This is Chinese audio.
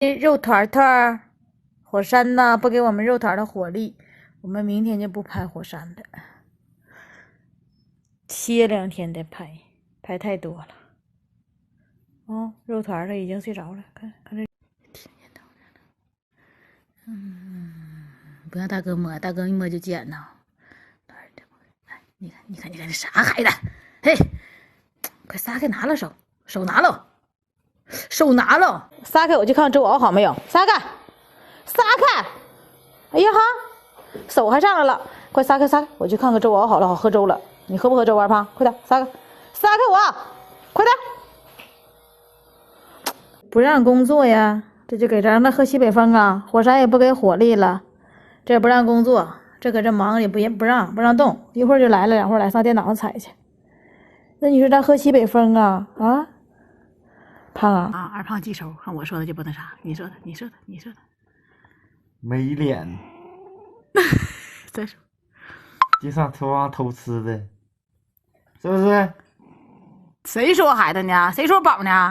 肉团团，火山呢不给我们肉团的火力，我们明天就不拍火山了，歇2天再拍，拍太多了。哦，肉团它已经睡着了，看看这，听见到了。不让大哥摸，大哥一摸就捡呐。哎，你看这啥孩子？嘿，快撒开拿了手拿了。手拿了，撒开我就看粥熬好没有，撒开，撒开！哎呀哈，手还上来了，快撒开，我去看看粥熬好了，好喝粥了。你喝不喝粥啊，二胖？快点撒开，撒开我，快点！不让工作呀，这就给咱们喝西北风啊，火山也不给火力了，这也不让工作，这搁这忙也不让动，一会儿就来了，2会儿来上电脑上踩去。那你说咱喝西北风啊？啊？胖啊！二胖记仇，看我说的就不那啥，你说的，没脸。再说，就上厨房偷吃的，是不是？谁说孩子呢？谁说宝呢？